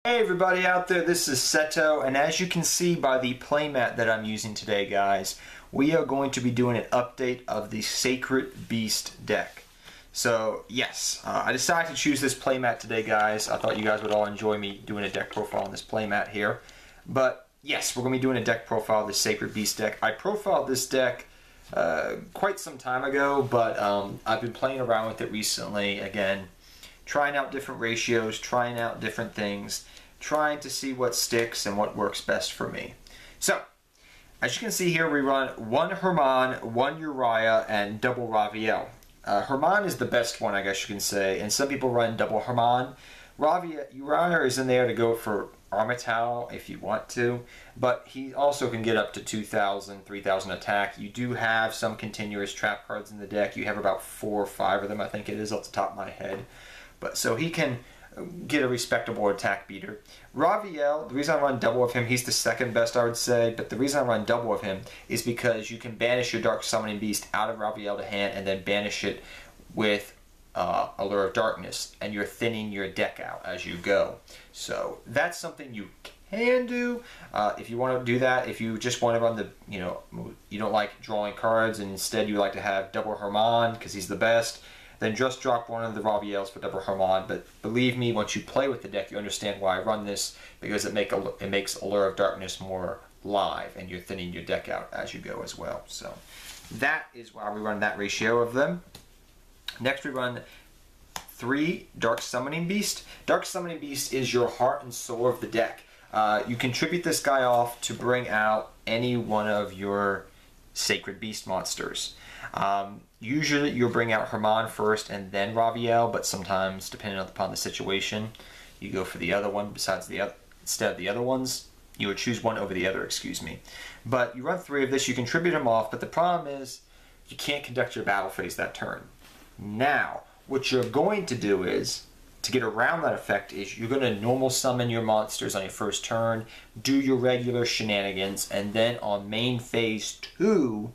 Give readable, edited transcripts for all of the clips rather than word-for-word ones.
Hey everybody out there, this is Seto, and as you can see by the playmat that I'm using today, guys, we are going to be doing an update of the Sacred Beast deck. So yes, I decided to choose this playmat today, guys. I thought you guys would all enjoy me doing a deck profile on this playmat here. But yes, we're going to be doing a deck profile of the Sacred Beast deck. I profiled this deck quite some time ago, but I've been playing around with it recently, again, trying out different ratios, trying out different things, trying to see what sticks and what works best for me. So, as you can see here, we run one Herman, one Uriah, and double Raviel. Herman is the best one, I guess you can say, and some people run double Herman. Uriah is in there to go for Armital if you want to, but he also can get up to 2,000, 3,000 attack. You do have some continuous trap cards in the deck. You have about 4 or 5 of them, I think it is, off the top of my head. But so he can get a respectable attack beater. Raviel, the reason I run double of him, he's the second best, I would say, but the reason I run double of him is because you can banish your Dark Summoning Beast out of Raviel to hand and then banish it with Allure of Darkness, and you're thinning your deck out as you go. So that's something you can do if you want to do that. If you just want to run the, you don't like drawing cards and instead you like to have double Herman because he's the best, then just drop one of the Raviels for double Herman. But believe me, once you play with the deck, you understand why I run this, because it makes Allure of Darkness more live, and you're thinning your deck out as you go as well. So that is why we run that ratio of them. Next we run 3 Dark Summoning Beast. Dark Summoning Beast is your heart and soul of the deck. You contribute this guy off to bring out any one of your Sacred Beast monsters. Usually you'll bring out Herman first and then Raviel, but sometimes, depending upon the situation, you go for the other one instead of the other ones. You would choose one over the other, excuse me. But you run 3 of this, you contribute them off, but the problem is you can't conduct your battle phase that turn. Now, what you're going to do is, to get around that effect, is you're going to normal summon your monsters on your first turn, do your regular shenanigans, and then on main phase 2,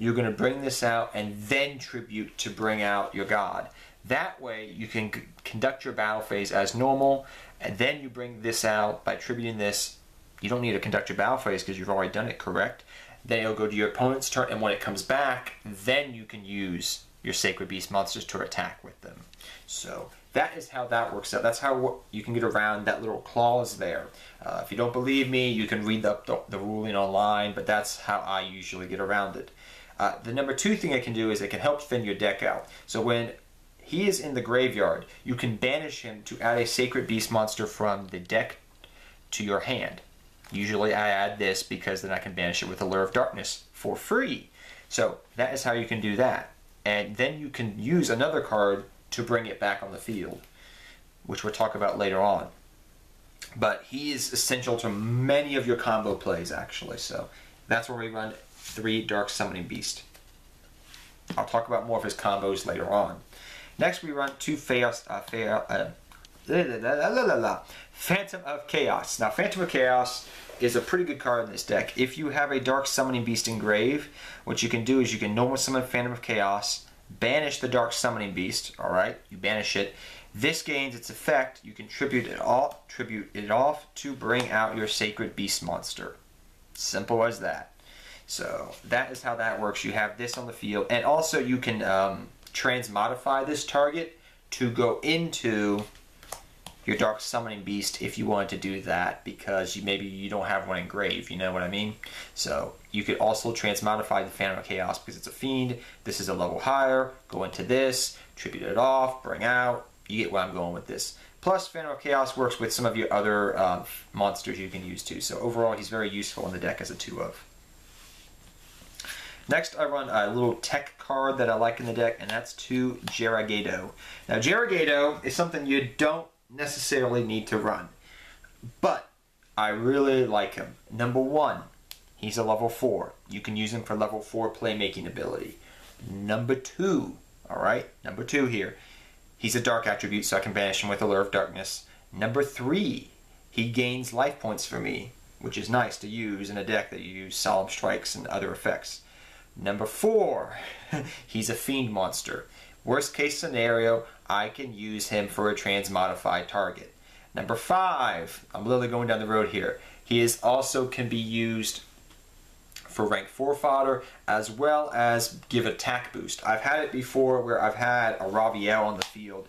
you're going to bring this out and then tribute to bring out your god. That way you can conduct your battle phase as normal, and then you bring this out by tributing this. You don't need to conduct your battle phase because you've already done it, correct? Then it'll go to your opponent's turn, and when it comes back, then you can use your Sacred Beast monsters to attack with them. So that is how that works out. That's how you can get around that little clause there. If you don't believe me, you can read the ruling online, but that's how I usually get around it. The number 2 thing it can do is it can help thin your deck out. So when he is in the graveyard, you can banish him to add a Sacred Beast monster from the deck to your hand. Usually I add this because then I can banish it with Allure of Darkness for free. So that is how you can do that. And then you can use another card to bring it back on the field, which we'll talk about later on. But he is essential to many of your combo plays, actually. So that's where we run 3 Dark Summoning Beast. I'll talk about more of his combos later on. Next we run 2 Phantom of Chaos. Now Phantom of Chaos is a pretty good card in this deck. If you have a Dark Summoning Beast in grave, what you can do is you can normal summon Phantom of Chaos, banish the Dark Summoning Beast, alright? You banish it. This gains its effect. You can tribute it off to bring out your Sacred Beast monster. Simple as that. So that is how that works. You have this on the field, and also you can transmodify this target to go into your Dark Summoning Beast if you wanted to do that, because maybe you don't have one in grave, you know what I mean? So you could also transmodify the Phantom of Chaos because it's a fiend. This is a level higher. Go into this, tribute it off, bring out. You get where I'm going with this. Plus, Phantom of Chaos works with some of your other monsters you can use too. So overall, he's very useful in the deck as a 2 of. Next, I run a little tech card that I like in the deck, and that's 2 Gado. Now, Gado is something you don't necessarily need to run, but I really like him. Number 1, he's a level 4. You can use him for level 4 playmaking ability. Number 2, alright, number 2 here, he's a dark attribute, so I can banish him with Allure of Darkness. Number 3, he gains life points for me, which is nice to use in a deck that you use Solemn Strikes and other effects. Number 4, he's a fiend monster. Worst case scenario, I can use him for a transmodified target. Number 5, I'm literally going down the road here. He is also can be used for rank 4 fodder, as well as give attack boost. I've had it before where I've had a Raviel on the field,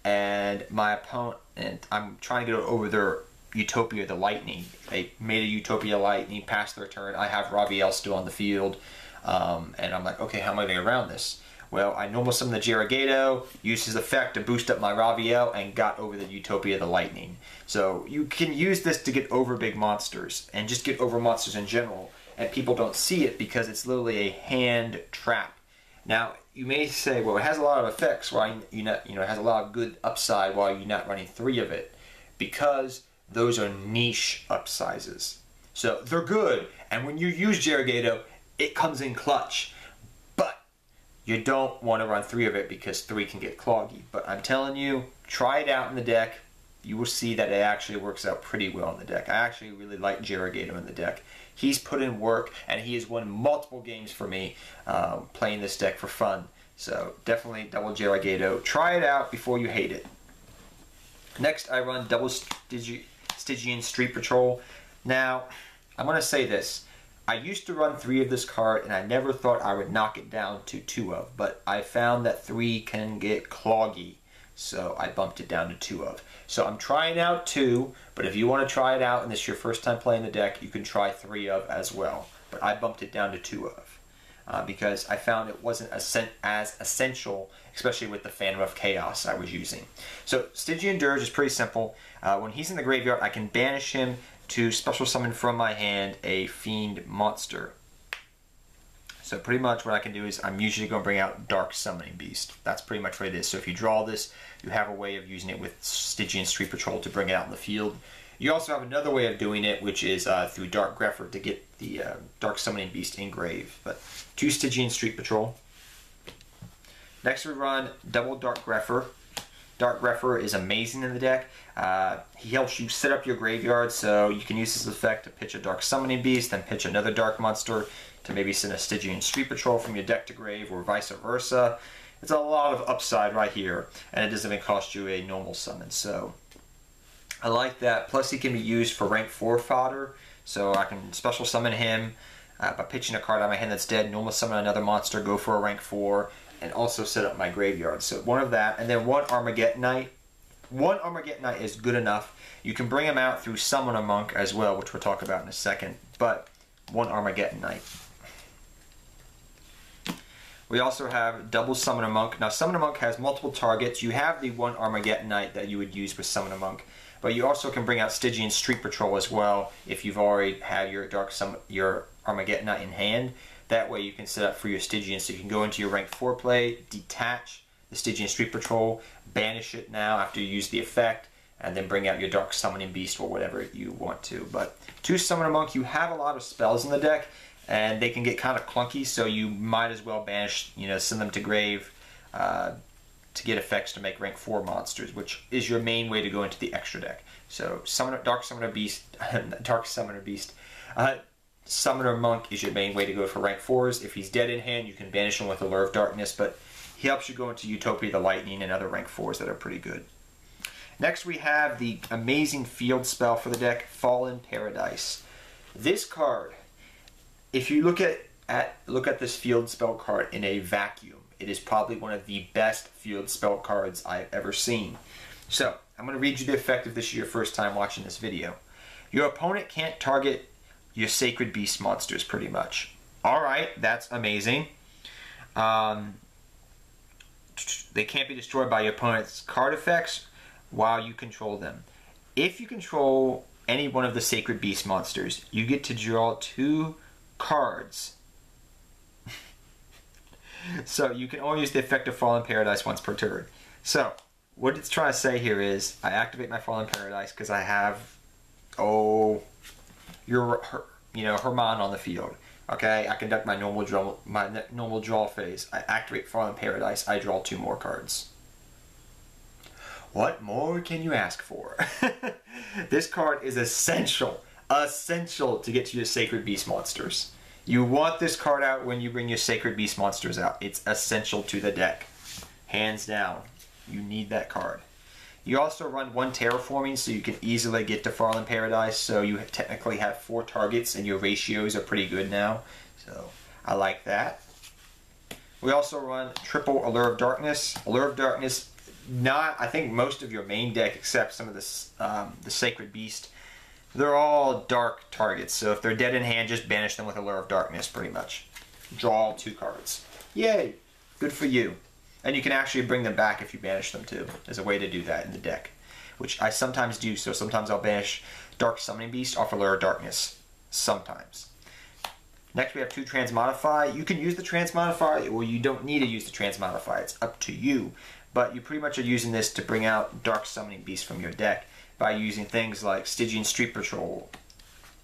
and my opponent, and I'm trying to get over their Utopia the Lightning. They made a Utopia Lightning, passed their turn. I have Raviel still on the field, and I'm like, okay, how am I going to get around this? Well, I normal summon the Gado, used his effect to boost up my Raviel, and got over the Utopia the Lightning. So you can use this to get over big monsters, and just get over monsters in general. And people don't see it because it's literally a hand trap. Now, you may say, well, it has a lot of effects while it has a lot of good upside while you're not running 3 of it, because those are niche upsizes. So they're good, and when you use Gado, it comes in clutch. But you don't want to run 3 of it because 3 can get cloggy. But I'm telling you, try it out in the deck. You will see that it actually works out pretty well in the deck. I actually really like Gado in the deck. He's put in work, and he has won multiple games for me playing this deck for fun. So definitely double Gado. Try it out before you hate it. Next, I run double Stygian Street Patrol. Now, I'm going to say this. I used to run 3 of this card, and I never thought I would knock it down to 2 of. But I found that 3 can get cloggy, so I bumped it down to 2 of. So I'm trying out 2, but if you want to try it out and this is your first time playing the deck, you can try 3 of as well. But I bumped it down to 2 of because I found it wasn't as essential, especially with the Phantom of Chaos I was using. So Stygian Dirge is pretty simple. When he's in the graveyard, I can banish him to special summon from my hand a Fiend monster. So pretty much what I can do is I'm usually going to bring out Dark Summoning Beast. That's pretty much what it is. So if you draw this, you have a way of using it with Stygian Street Patrol to bring it out in the field. You also have another way of doing it, which is through Dark Grepher to get the Dark Summoning Beast engraved. But 2 Stygian Street Patrol. Next we run double Dark Grepher. Dark Grepher is amazing in the deck. He helps you set up your graveyard, so you can use this effect to pitch a Dark Summoning Beast, then pitch another Dark Monster to maybe send a Stygian Street Patrol from your deck to grave, or vice versa. It's a lot of upside right here, and it doesn't even cost you a normal summon, so I like that. Plus he can be used for rank 4 fodder, so I can special summon him by pitching a card out of my hand that's dead, normal summon another monster, go for a rank 4, and also set up my graveyard. So 1 of that, and then 1 Armageddonite. 1 Armageddonite is good enough. You can bring him out through Summoner Monk as well, which we'll talk about in a second, but 1 Armageddonite. We also have double Summoner Monk. Now Summoner Monk has multiple targets. You have the 1 Armageddonite that you would use with Summoner Monk, but you also can bring out Stygian Street Patrol as well if you've already had your your Armageddonite in hand. That way you can set up for your Stygian, so you can go into your rank 4 play, detach the Stygian Street Patrol, banish it now after you use the effect, and then bring out your Dark Summoning Beast or whatever you want to. But 2 Summoner Monk, you have a lot of spells in the deck, and they can get kind of clunky, so you might as well banish, send them to grave to get effects to make rank 4 monsters, which is your main way to go into the extra deck. So Dark Summoner Beast, Summoner Monk is your main way to go for rank 4s. If he's dead in hand, you can banish him with Allure of Darkness, but he helps you go into Utopia the Lightning and other rank 4s that are pretty good. Next we have the amazing field spell for the deck, Fallen Paradise. This card, if you look at this field spell card in a vacuum, it is probably one of the best field spell cards I've ever seen. So, I'm going to read you the effect if this is your first time watching this video. Your opponent can't target your Sacred Beast monsters, pretty much. Alright, that's amazing. They can't be destroyed by your opponent's card effects while you control them. If you control any one of the Sacred Beast monsters, you get to draw 2 cards. So you can only use the effect of Fallen Paradise once per turn. So what it's trying to say here is I activate my Fallen Paradise because I have Herman on the field. Okay, I conduct my normal draw phase. I activate Fallen Paradise. I draw 2 more cards. What more can you ask for? This card is essential to get to your Sacred Beast monsters. You want this card out when you bring your Sacred Beast monsters out. It's essential to the deck. Hands down. You need that card. You also run 1 Terraforming, so you can easily get to Fallen Paradise, so you technically have 4 targets, and your ratios are pretty good now. So I like that. We also run triple Allure of Darkness. Allure of Darkness, not, I think most of your main deck, except some of the Sacred Beast, they're all dark targets. So if they're dead in hand, just banish them with Allure of Darkness, pretty much. Draw 2 cards. Yay! Good for you. And you can actually bring them back if you banish them too. There's a way to do that in the deck, which I sometimes do. So sometimes I'll banish Dark Summoning Beast off Allure of Darkness. Sometimes. Next we have 2 Transmodify. You can use the Transmodify, or you don't need to use the Transmodify. It's up to you. But you pretty much are using this to bring out Dark Summoning Beast from your deck by using things like Stygian Street Patrol,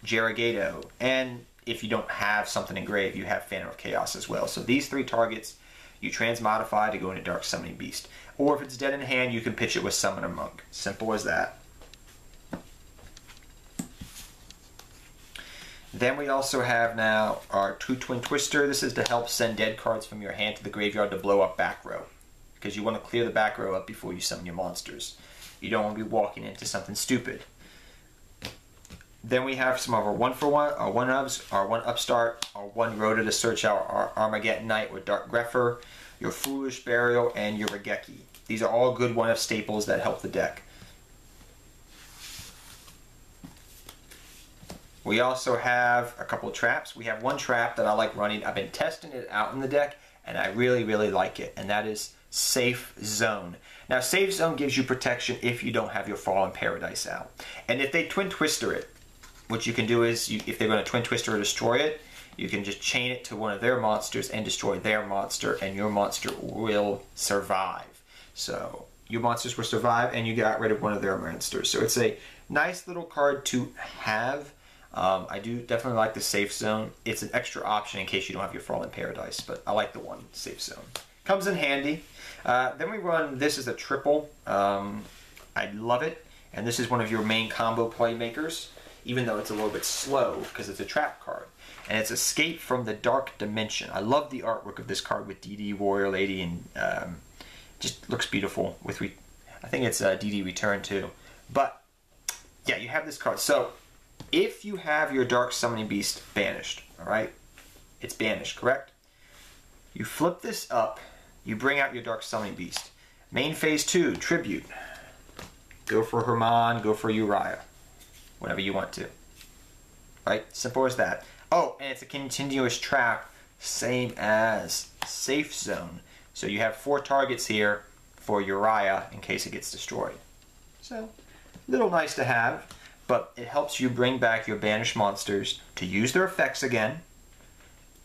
Gado, and if you don't have something engraved, you have Phantom of Chaos as well. So these 3 targets, you transmodify to go into Dark Summoning Beast. Or if it's dead in hand, you can pitch it with Summoner Monk. Simple as that. Then we also have now our 2 Twin Twister. This is to help send dead cards from your hand to the graveyard to blow up back row, because you want to clear the back row up before you summon your monsters. You don't want to be walking into something stupid. Then we have some of our 1-for-1, our 1-ups, our 1 Upstart, our 1 Rhoda to search out our Armageddon Knight with Dark Grepher, your Foolish Burial, and your Regeki. These are all good 1-up staples that help the deck. We also have a couple of traps. We have 1 trap that I like running. I've been testing it out in the deck, and I really, really like it, and that is Safe Zone. Now, Safe Zone gives you protection if you don't have your Fallen Paradise out. And if they Twin Twister it, what you can do is, if they're going to Twin Twister or destroy it, you can just chain it to one of their monsters and destroy their monster, and your monster will survive. So your monsters will survive, and you got rid of one of their monsters. So it's a nice little card to have. I do definitely like the Safe Zone. It's an extra option in case you don't have your Fallen Paradise, but I like the 1 Safe Zone. Comes in handy. Then we run, this is a triple. I love it, and this is one of your main combo playmakers, even though it's a little bit slow because it's a trap card. And it's Escape from the Dark Dimension. I love the artwork of this card with DD Warrior Lady, and just looks beautiful. With I think it's DD Return too. But yeah, you have this card. So if you have your Dark Summoning Beast banished, all right, it's banished, correct? You flip this up. You bring out your Dark Summoning Beast. Main phase 2, Tribute. Go for Herman, go for Uriah. Whatever you want to. Right? Simple as that. Oh, and it's a continuous trap, same as Safe Zone. So you have 4 targets here for Uriah in case it gets destroyed. So, a little nice to have, but it helps you bring back your banished monsters to use their effects again,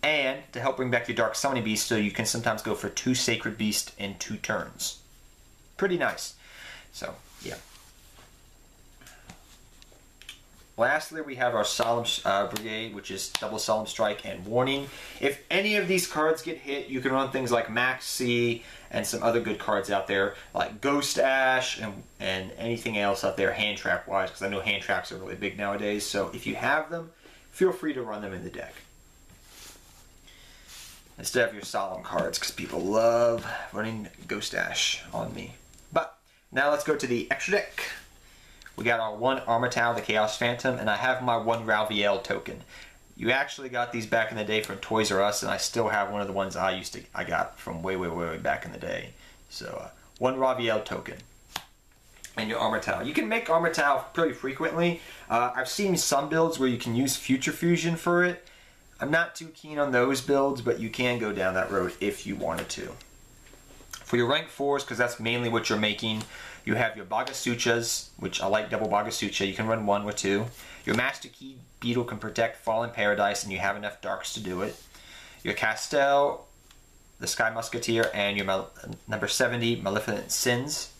and to help bring back your Dark Summoning Beast so you can sometimes go for 2 Sacred Beast in 2 turns. Pretty nice. So, yeah. Lastly, we have our Solemn Brigade, which is double Solemn Strike and Warning. If any of these cards get hit, you can run things like Max C and some other good cards out there, like Ghost Ash and anything else out there hand trap wise, because I know hand traps are really big nowadays. So if you have them, feel free to run them in the deck instead of your Solemn cards, because people love running Ghost Ash on me. But now let's go to the extra deck. We got our 1 Armatau, the Chaos Phantom, and I have my 1 Ralviel token. You actually got these back in the day from Toys R Us, and I still have one of the ones I got from way back in the day. So, 1 Ralviel token. And your Armatau. You can make Armatau pretty frequently. I've seen some builds where you can use Future Fusion for it. I'm not too keen on those builds, but you can go down that road if you wanted to. For your rank 4s, because that's mainly what you're making, you have your Bagasuchas, which I like double Bagasucha. You can run 1 or 2. Your Master Key Beetle can protect Fallen Paradise, and you have enough darks to do it. Your Castel, the Sky Musketeer, and your number 70, Maleficent Sins.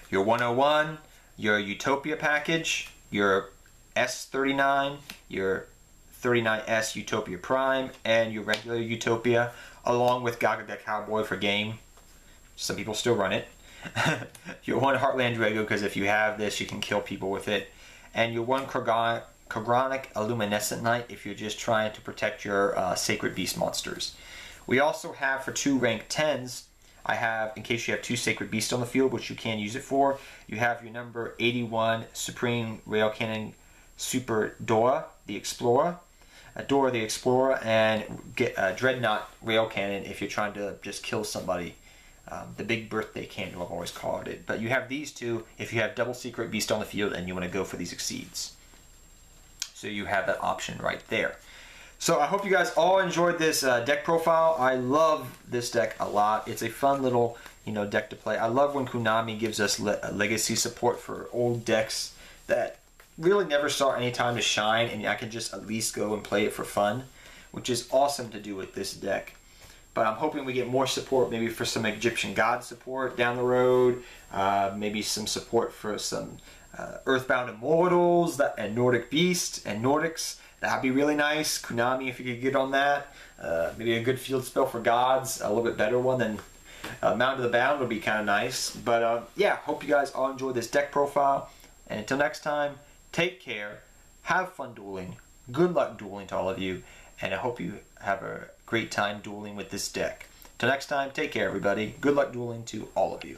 Your 101, your Utopia package, your S39, your 39S Utopia Prime, and your regular Utopia, along with Gaga the Cowboy for game. Some people still run it. Your 1 Heartland Drago, because if you have this, you can kill people with it. And your 1 Kogronic Illuminescent Knight, if you're just trying to protect your Sacred Beast monsters. We also have, for 2 rank 10s, I have, in case you have 2 Sacred Beasts on the field, which you can use it for, you have your number 81 Supreme Rail Cannon Super Dora the Explorer, and get a Dreadnought Rail Cannon if you're trying to just kill somebody. The big birthday candle, I've always called it. But you have these two if you have double Secret Beast on the field and you want to go for these Exceeds. So you have that option right there. So I hope you guys all enjoyed this deck profile. I love this deck a lot. It's a fun little, deck to play. I love when Konami gives us legacy support for old decks that really never saw any time to shine, and I can just at least go and play it for fun, which is awesome to do with this deck. But I'm hoping we get more support, maybe for some Egyptian God support down the road, maybe some support for some Earthbound Immortals and Nordic Beast and Nordics. That'd be really nice. Konami, if you could get on that. Maybe a good field spell for gods, a little bit better one than Mound of the Bound would be kind of nice. But yeah, hope you guys all enjoyed this deck profile. And until next time, take care, have fun dueling, good luck dueling to all of you, and I hope you have a great time dueling with this deck. Till next time, take care everybody. Good luck dueling to all of you.